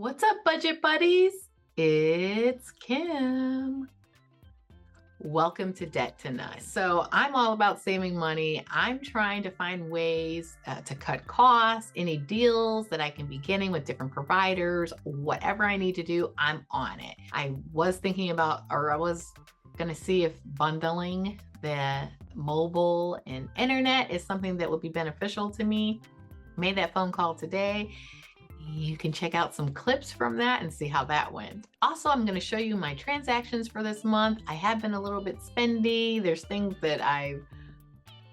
What's up, budget buddies? It's Kim. Welcome to Debt to Nut. So, I'm all about saving money. I'm trying to find ways to cut costs, any deals that I can be getting with different providers, whatever I need to do, I'm on it. I was thinking about, or I was going to see if bundling the mobile and internet is something that would be beneficial to me. Made that phone call today. You can check out some clips from that and see how that went. Also, I'm going to show you my transactions for this month. I have been a little bit spendy. There's things that I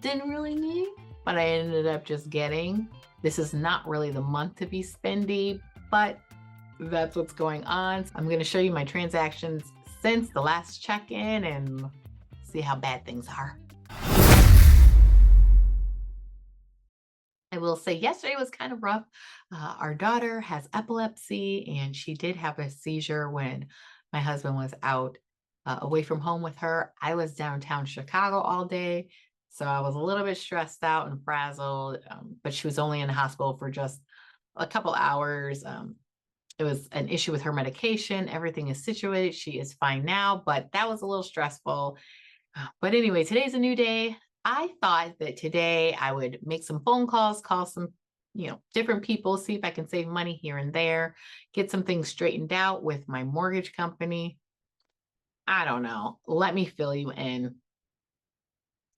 didn't really need, but I ended up just getting. This is not really the month to be spendy, but that's what's going on. I'm going to show you my transactions since the last check-in and see how bad things are. I will say yesterday was kind of rough. Our daughter has epilepsy, and she did have a seizure when my husband was out away from home with her. I was downtown Chicago all day, so I was a little bit stressed out and frazzled, but she was only in the hospital for just a couple hours. It was an issue with her medication. Everything is situated. She is fine now, but that was a little stressful. But anyway, today's a new day. I thought that today I would make some phone calls, call some, different people, see if I can save money here and there, get some things straightened out with my mortgage company. I don't know. Let me fill you in.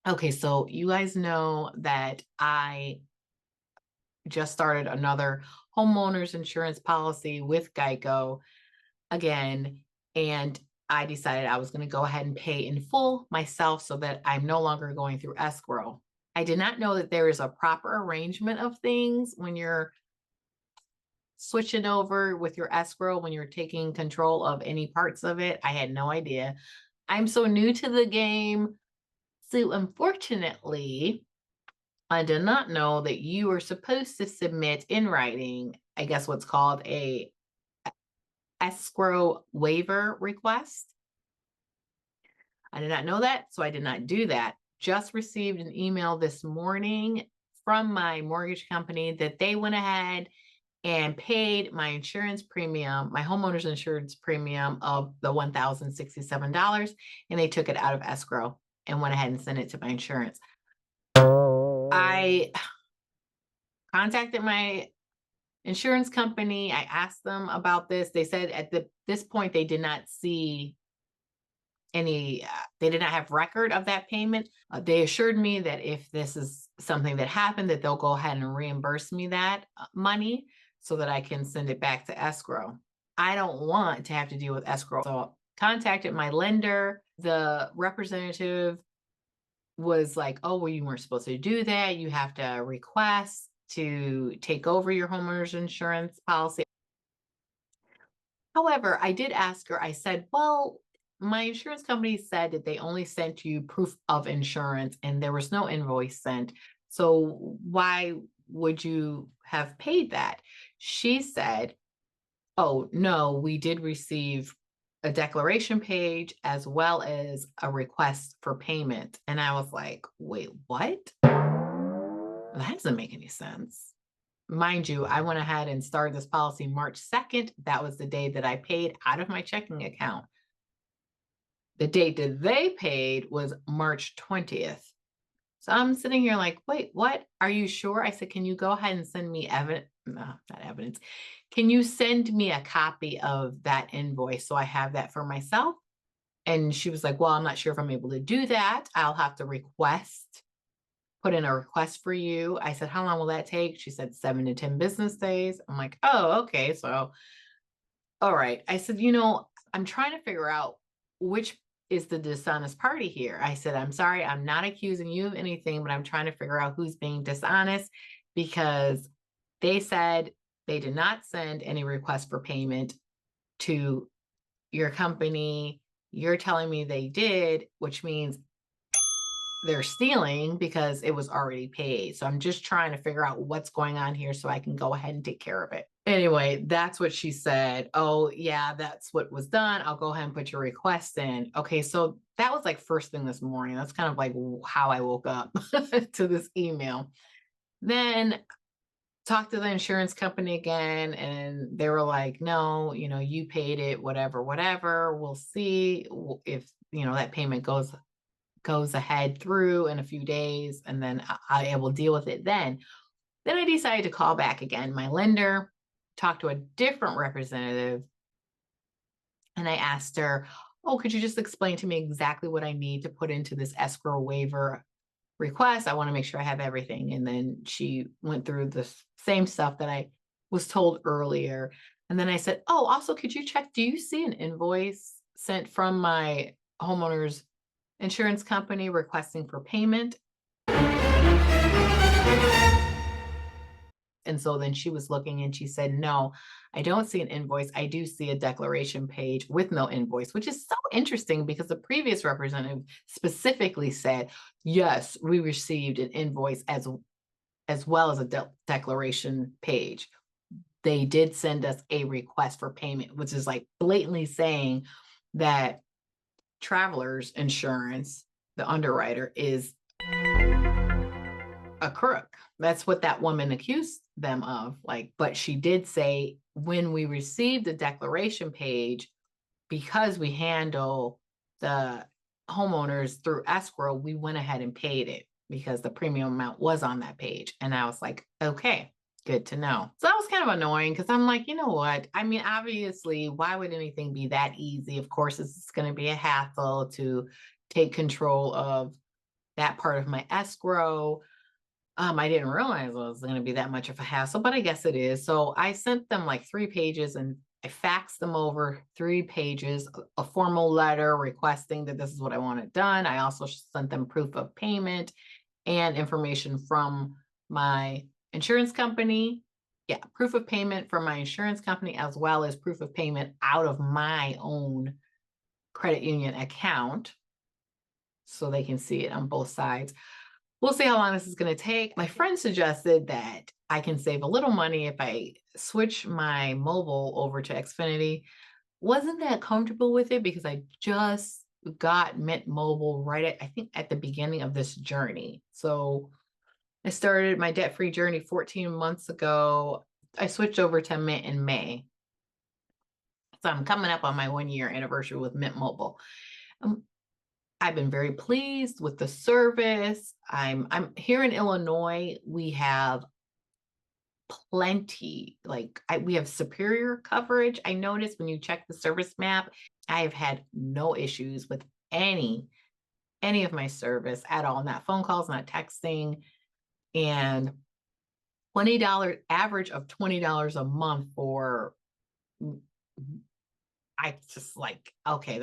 Okay, so you guys know that I just started another homeowners insurance policy with Geico again, and I decided I was going to go ahead and pay in full myself so that I'm no longer going through escrow. I did not know that there is a proper arrangement of things when you're switching over with your escrow, when you're taking control of any parts of it. I had no idea. I'm so new to the game. So unfortunately, I did not know that you are supposed to submit in writing, I guess what's called a escrow waiver request. I did not know that, so I did not do that. Just received an email this morning from my mortgage company that they went ahead and paid my insurance premium, my homeowner's insurance premium of the $1,067, and they took it out of escrow and went ahead and sent it to my insurance. I contacted my insurance company. I asked them about this. They said at this point they did not see any, they did not have record of that payment. They assured me that if this is something that happened, that they'll go ahead and reimburse me that money so that I can send it back to escrow. I don't want to have to deal with escrow. So contacted my lender. The representative was like, oh, well, you weren't supposed to do that. You have to request to take over your homeowner's insurance policy. However, I did ask her, I said, well, my insurance company said that they only sent you proof of insurance and there was no invoice sent. So why would you have paid that? She said, oh, no, we did receive a declaration page as well as a request for payment. And I was like, wait, what? That doesn't make any sense. Mind you, I went ahead and started this policy March 2nd. That was the day that I paid out of my checking account. The date that they paid was March 20th. So I'm sitting here like, wait, what? Are you sure? I said, can you go ahead and send me evidence? No, not evidence. Can you send me a copy of that invoice so I have that for myself? And she was like, well, I'm not sure if I'm able to do that. I'll have to put in a request for you. I said, how long will that take? She said 7 to 10 business days. I'm like, oh, okay. So, all right. I said, I'm trying to figure out which is the dishonest party here. I said, I'm sorry, I'm not accusing you of anything, but I'm trying to figure out who's being dishonest because they said they did not send any request for payment to your company. You're telling me they did, which means they're stealing because it was already paid. So I'm just trying to figure out what's going on here so I can go ahead and take care of it. Anyway, that's what she said. Oh, yeah, that's what was done. I'll go ahead and put your request in. Okay, so that was like first thing this morning. That's kind of like how I woke up to this email. Then talked to the insurance company again, and they were like, no, you paid it, whatever, whatever. We'll see if, that payment goes ahead through in a few days, and then I will deal with it then. Then I decided to call back again, my lender, talk to a different representative, and I asked her, oh, could you just explain to me exactly what I need to put into this escrow waiver request? I want to make sure I have everything. And then she went through the same stuff that I was told earlier. And then I said, oh, also, could you check, do you see an invoice sent from my homeowner's insurance company requesting for payment? And so then she was looking and she said, no, I don't see an invoice. I do see a declaration page with no invoice, which is so interesting because the previous representative specifically said, yes, we received an invoice as well as a declaration page. They did send us a request for payment, which is like blatantly saying that Travelers Insurance, the underwriter, is a crook. That's what that woman accused them of. Like, but she did say when we received the declaration page, because we handle the homeowners through escrow, we went ahead and paid it because the premium amount was on that page. And I was like, okay, good to know. So that was kind of annoying because I'm like, you know what? I mean, obviously, why would anything be that easy? Of course, it's going to be a hassle to take control of that part of my escrow. I didn't realize it was going to be that much of a hassle, but I guess it is. So I sent them like 3 pages and I faxed them over 3 pages, a formal letter requesting that this is what I want it done. I also sent them proof of payment and information from my insurance company. Yeah, proof of payment from my insurance company, as well as proof of payment out of my own credit union account so they can see it on both sides. We'll see how long this is going to take. My friend suggested that I can save a little money if I switch my mobile over to Xfinity. Wasn't that comfortable with it because I just got Mint Mobile I think at the beginning of this journey. So I started my debt-free journey 14 months ago. I switched over to Mint in May. So I'm coming up on my 1-year anniversary with Mint Mobile. I've been very pleased with the service. I'm here in Illinois. We have plenty, we have superior coverage. I noticed when you check the service map, I have had no issues with any of my service at all. Not phone calls, not texting, and $20 average of $20 a month for. I just like, okay,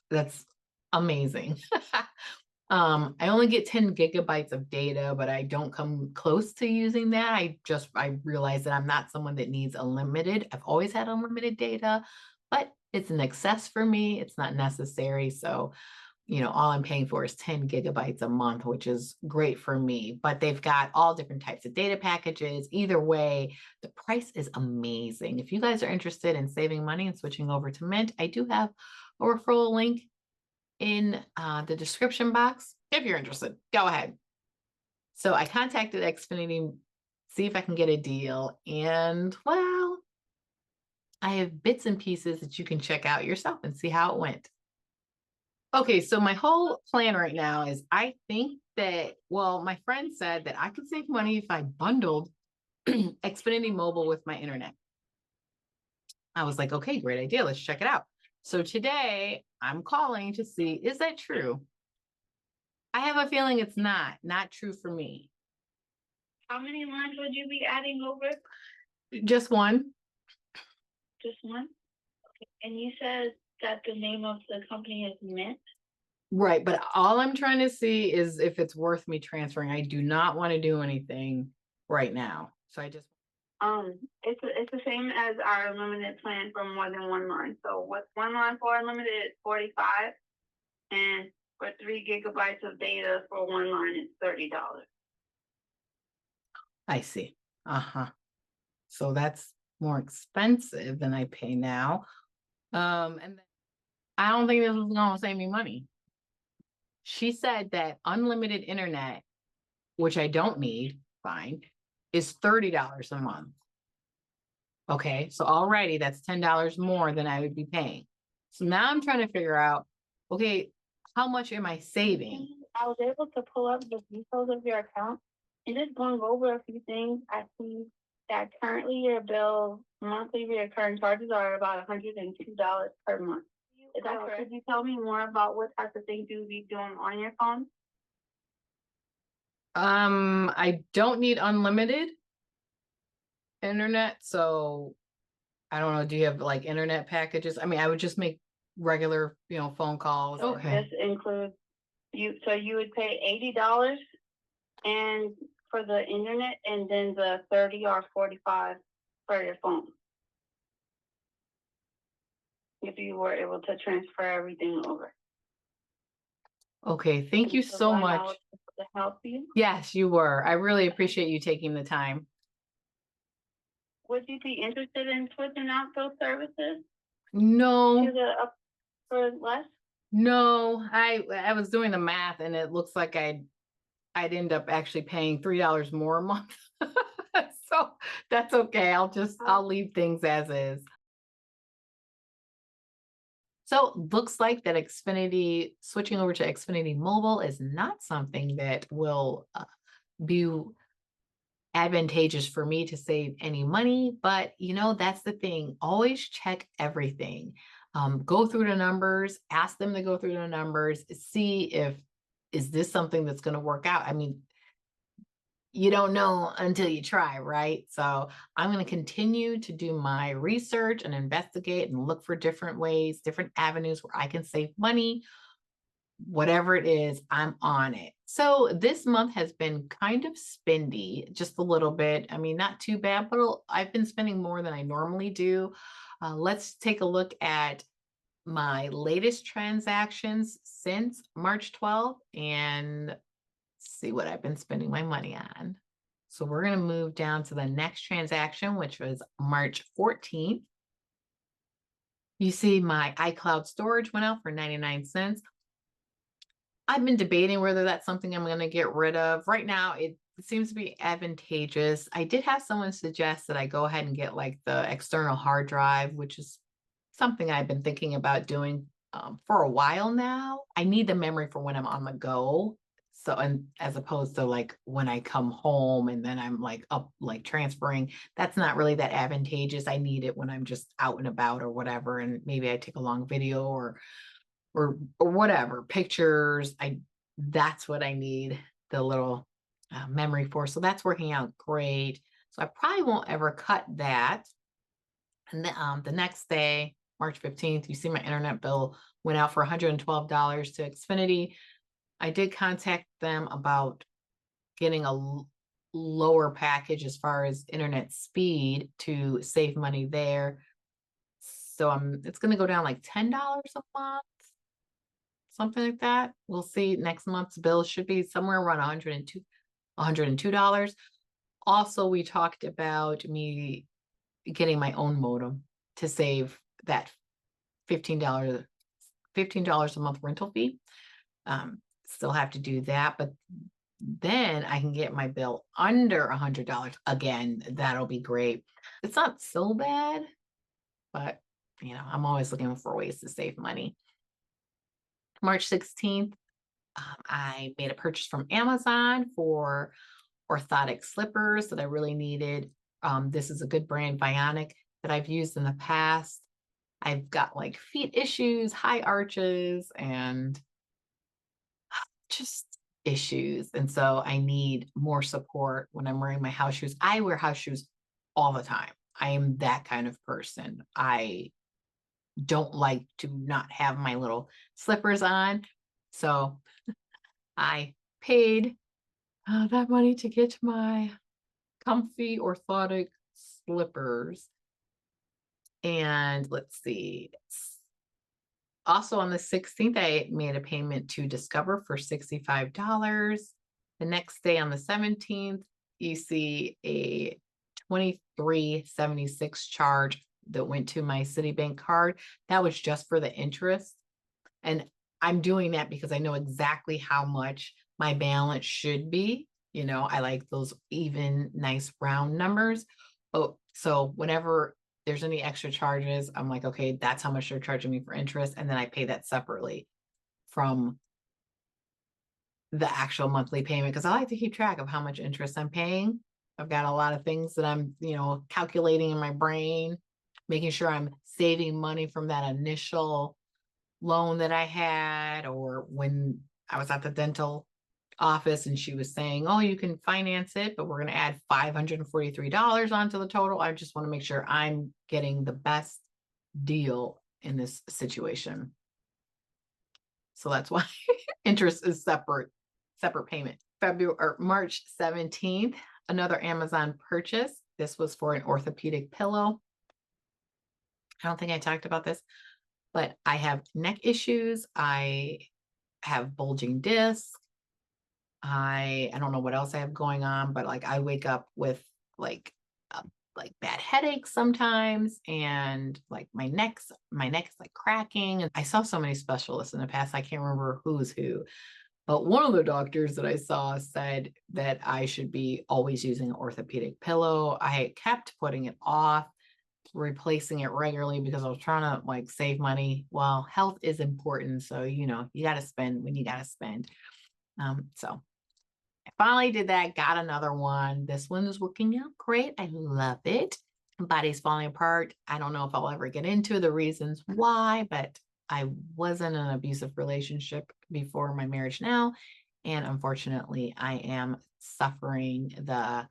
that's amazing. I only get 10 gigabytes of data, but I don't come close to using that. I realize that I'm not someone that needs unlimited. I've always had unlimited data, but it's an excess for me. It's not necessary. So, all I'm paying for is 10 gigabytes a month, which is great for me. But they've got all different types of data packages. Either way, the price is amazing. If you guys are interested in saving money and switching over to Mint, I do have a referral link in the description box. If you're interested, go ahead. So I contacted Xfinity, see if I can get a deal. And well, I have bits and pieces that you can check out yourself and see how it went. Okay, so my whole plan right now is I think that, well, my friend said that I could save money if I bundled Xfinity Mobile with my internet. I was like, okay, great idea. Let's check it out. So today I'm calling to see, is that true? I have a feeling it's not true for me. How many lines would you be adding over? Just one. Just one? Okay. And you said that the name of the company is Mint? Right, but all I'm trying to see is if it's worth me transferring. I do not want to do anything right now. So I just it's the same as our unlimited plan for more than one line. So with one line for unlimited, it's 45, and for 3 gigabytes of data for one line, it's $30. I see. Uh-huh. So that's more expensive than I pay now. And then I don't think this is gonna save me money. She said that unlimited internet, which I don't need, fine, is $30 a month. Okay, so already that's $10 more than I would be paying. So now I'm trying to figure out, okay, how much am I saving? I was able to pull up the details of your account and just going over a few things. I see that currently your bill monthly recurring charges are about $102 per month. Is that correct? Could you tell me more about what types of things you would be doing on your phone? I don't need unlimited internet, so I don't know. Do you have like internet packages? I mean, I would just make regular, phone calls. So Okay. this includes so you would pay $80 and for the internet, and then the 30 or 45 for your phone. If you were able to transfer everything over. Okay, thank you so much. To help you. Yes, you were. I really appreciate you taking the time. Would you be interested in switching out those services No, to the up for less? no. I was doing the math and it looks like I'd end up actually paying $3 more a month. So that's okay. I'll leave things as is. So looks like that Xfinity, switching over to Xfinity Mobile is not something that will be advantageous for me to save any money. But that's the thing. Always check everything. Go through the numbers, ask them to go through the numbers, see is this something that's going to work out? I mean, you don't know until you try, right? So I'm going to continue to do my research and investigate and look for different ways, different avenues where I can save money. Whatever it is, I'm on it. So this month has been kind of spendy, just a little bit. I mean, not too bad, but I've been spending more than I normally do. Let's take a look at my latest transactions since March 12th and see what I've been spending my money on. So we're going to move down to the next transaction, which was March 14th. You see my iCloud storage went out for 99 cents. I've been debating whether that's something I'm going to get rid of. Right now, it seems to be advantageous. I did have someone suggest that I go ahead and get like the external hard drive, which is something I've been thinking about doing for a while now. I need the memory for when I'm on the go. So, and as opposed to like when I come home and then I'm like up, like transferring, that's not really that advantageous. I need it when I'm just out and about or whatever. And maybe I take a long video or whatever, pictures. That's what I need the little memory for. So that's working out great. So I probably won't ever cut that. And then the next day, March 15th, you see my internet bill went out for $112 to Xfinity. I did contact them about getting a lower package as far as internet speed to save money there. So it's going to go down like $10 a month, something like that. We'll see. Next month's bill should be somewhere around $102. Also, we talked about me getting my own modem to save that $15 a month rental fee. Still have to do that, but then I can get my bill under $100 again. That'll be great. It's not so bad, but I'm always looking for ways to save money. March 16th, I made a purchase from Amazon for orthotic slippers that I really needed. This is a good brand, Bionic, that I've used in the past. I've got like feet issues, high arches, and just issues. And so I need more support when I'm wearing my house shoes. I wear house shoes all the time. I am that kind of person. I don't like to not have my little slippers on. So I paid that money to get my comfy orthotic slippers. And let's see. Also on the 16th, I made a payment to Discover for $65. The next day on the 17th, you see a $23.76 charge that went to my Citibank card. That was just for the interest. And I'm doing that because I know exactly how much my balance should be. I like those even, nice round numbers. Oh, so whenever there's any extra charges, I'm like, okay, that's how much they're charging me for interest. And then I pay that separately from the actual monthly payment because I like to keep track of how much interest I'm paying. I've got a lot of things that I'm, calculating in my brain, making sure I'm saving money from that initial loan that I had, or when I was at the dental office and she was saying, oh, you can finance it, but we're going to add $543 onto the total. I just want to make sure I'm getting the best deal in this situation. So that's why interest is separate payment. February or March 17th, another Amazon purchase. This was for an orthopedic pillow. I don't think I talked about this, but I have neck issues. I have bulging discs. I don't know what else I have going on, but like I wake up with like like bad headaches sometimes, and like my neck's like cracking. And I saw so many specialists in the past, I can't remember who's who, but one of the doctors that I saw said that I should be always using an orthopedic pillow. I kept putting it off, replacing it regularly because I was trying to like save money. Well, health is important, so you got to spend when you got to spend. So I finally did that, got another one. This one is working out great. I love it. Body's falling apart. I don't know if I'll ever get into the reasons why, but I was in an abusive relationship before my marriage now. And unfortunately, I am suffering the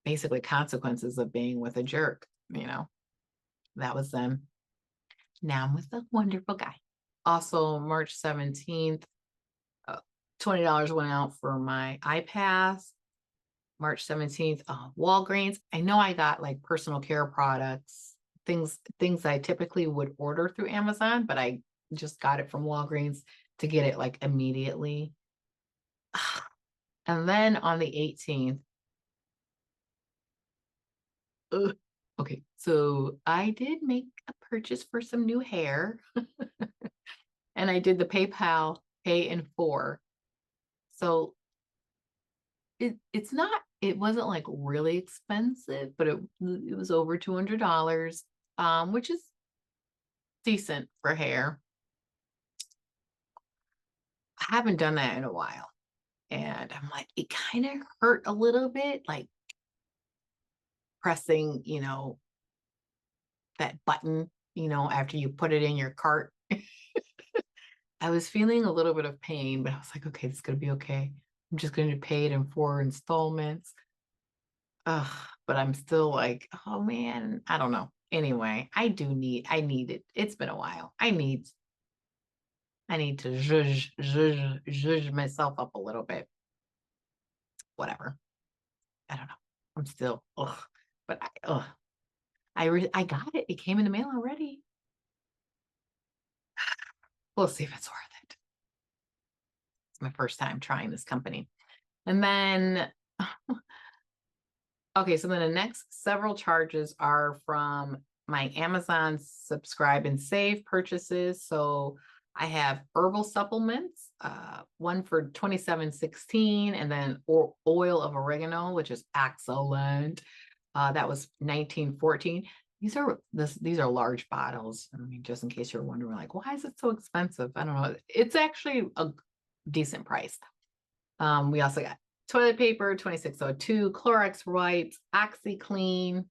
basically consequences of being with a jerk. That was them. Now I'm with a wonderful guy. Also, March 17th, $20 went out for my iPass. March 17th, Walgreens. I know I got like personal care products, things I typically would order through Amazon, but I just got it from Walgreens to get it like immediately. And then on the 18th, okay, so I did make a purchase for some new hair and I did the PayPal pay in 4. So it wasn't like really expensive, but it was over $200, which is decent for hair. I haven't done that in a while. And I'm like, it kind of hurt a little bit, like pressing, that button, after you put it in your cart. I was feeling a little bit of pain, but I was like, okay, it's going to be okay. I'm just going to pay it in 4 installments. Ugh, but I'm still like, oh man, I don't know. Anyway, I need it. It's been a while. I need to zhuzh myself up a little bit. Whatever. I don't know. I'm still, but I got it. It came in the mail already. We'll see if it's worth it. It's my first time trying this company. And then, okay, so then the next several charges are from my Amazon subscribe and save purchases. So I have herbal supplements, one for $27.16, and then oil of oregano, which is excellent. That was $19.14. These are large bottles. I mean, just in case you're wondering, like, why is it so expensive? I don't know. It's actually a decent price. We also got toilet paper, 2602, Clorox wipes, OxyClean,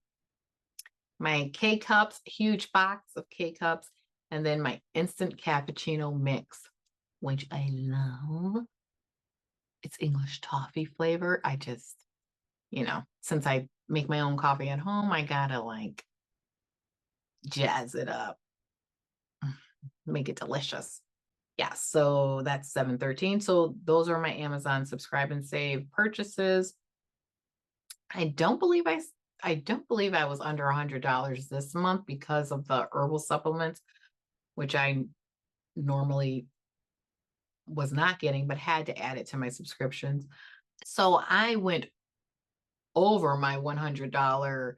my K-Cups, huge box of K-Cups, and then my instant cappuccino mix, which I love. It's English toffee flavor. I just, since I make my own coffee at home, I gotta like jazz it up, make it delicious. Yeah, so that's $7.13. So those are my Amazon subscribe and save purchases. I don't believe I was under $100 this month because of the herbal supplements, which I normally was not getting, but had to add it to my subscriptions. So I went over my $100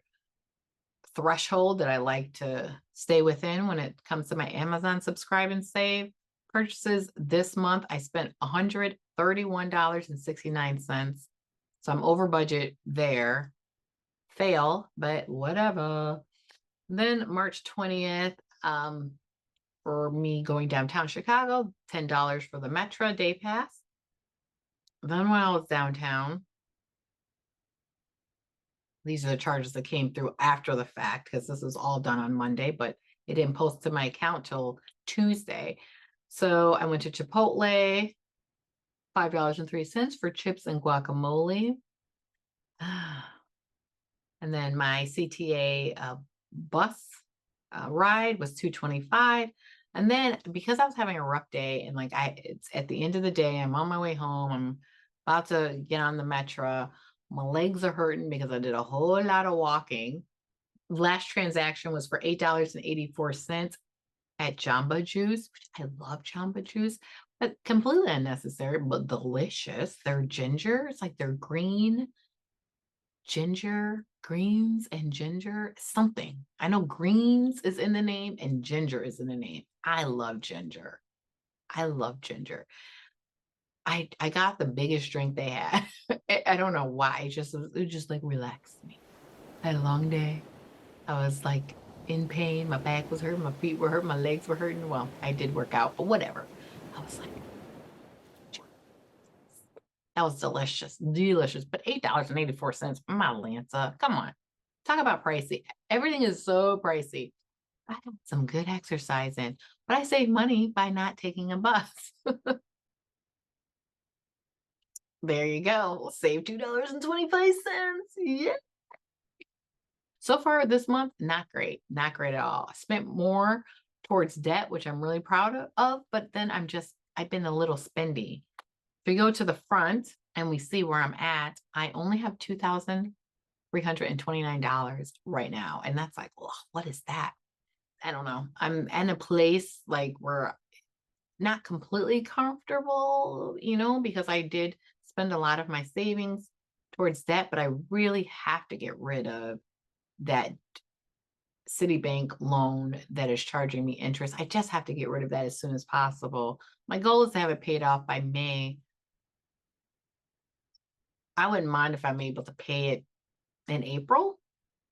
threshold that I like to stay within when it comes to my Amazon subscribe and save purchases. This month I spent $135. $31.69. So I'm over budget there. Fail, but whatever. Then March 20th, for me going downtown Chicago, $10 for the Metro day pass. Then when I was downtown, these are the charges that came through after the fact because this was all done on Monday, but it didn't post to my account till Tuesday. So I went to Chipotle, $5.03 for chips and guacamole. And then my CTA bus ride was $225. And then because I was having a rough day and like it's at the end of the day, I'm on my way home. I'm about to get on the Metro. My legs are hurting because I did a whole lot of walking. Last transaction was for $8.84 at Jamba Juice, which I love Jamba Juice, but completely unnecessary, but delicious. They're ginger. It's like they're green ginger, greens and ginger, something. I know greens is in the name and ginger is in the name. I love ginger. I love ginger. I got the biggest drink they had. I don't know why. It just like relaxed me. I had a long day. I was like in pain. My back was hurting. My feet were hurting. My legs were hurting. Well, I did work out, but whatever. I was like, that was delicious, delicious. But $8.84, my Lanza, come on, talk about pricey. Everything is so pricey. I got some good exercise in, but I save money by not taking a bus. There you go, save $2.25. Yeah. So far this month, not great, not great at all. I spent more towards debt, which I'm really proud of, but then I've been a little spendy. If we go to the front and we see where I'm at, I only have $2,329 right now. And that's like, oh, what is that? I don't know. I'm in a place like where not completely comfortable, because I did spend a lot of my savings towards debt, but I really have to get rid of that Citibank loan that is charging me interest. I just have to get rid of that as soon as possible. My goal is to have it paid off by May. I wouldn't mind if I'm able to pay it in April,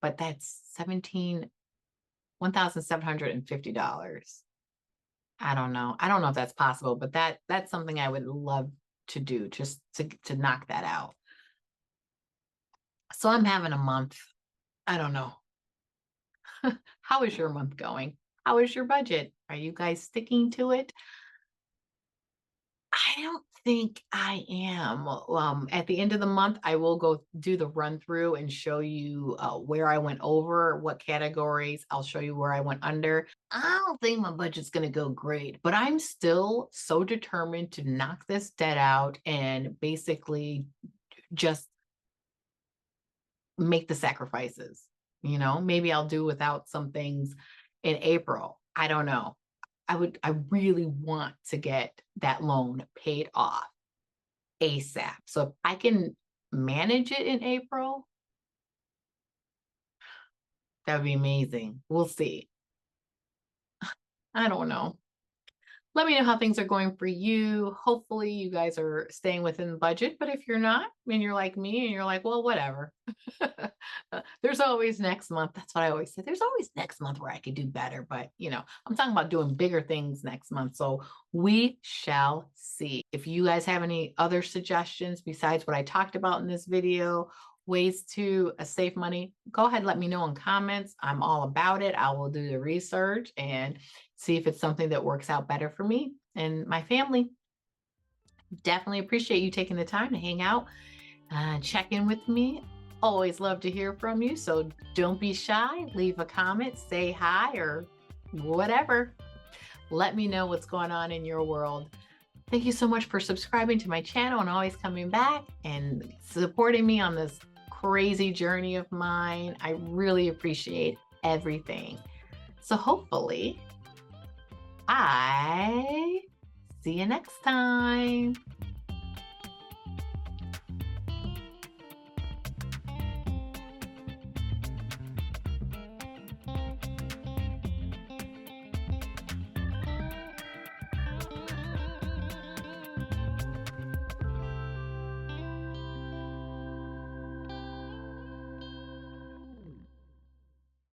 but that's $1,750. I don't know. I don't know if that's possible, but that's something I would love to do, just to knock that out. So I'm having a month. I don't know. How is your month going? How is your budget? Are you guys sticking to it? I don't think I am. At the end of the month, I will go do the run through and show you where I went over, what categories. I'll show you where I went under. I don't think my budget's going to go great, but I'm still so determined to knock this debt out and basically just make the sacrifices. Maybe I'll do without some things in April. I don't know. I really want to get that loan paid off ASAP. So if I can manage it in April, that would be amazing. We'll see. I don't know. Let me know how things are going for you. Hopefully you guys are staying within the budget, but if you're not, and you're like me and you're like, well, whatever. There's always next month. That's what I always say. There's always next month where I could do better, but I'm talking about doing bigger things next month. So we shall see. If you guys have any other suggestions besides what I talked about in this video, ways to save money, go ahead and let me know in comments. I'm all about it. I will do the research and see if it's something that works out better for me and my family. Definitely appreciate you taking the time to hang out and check in with me. Always love to hear from you. So don't be shy. Leave a comment, say hi, or whatever. Let me know what's going on in your world. Thank you so much for subscribing to my channel and always coming back and supporting me on this crazy journey of mine. I really appreciate everything. So hopefully I see you next time.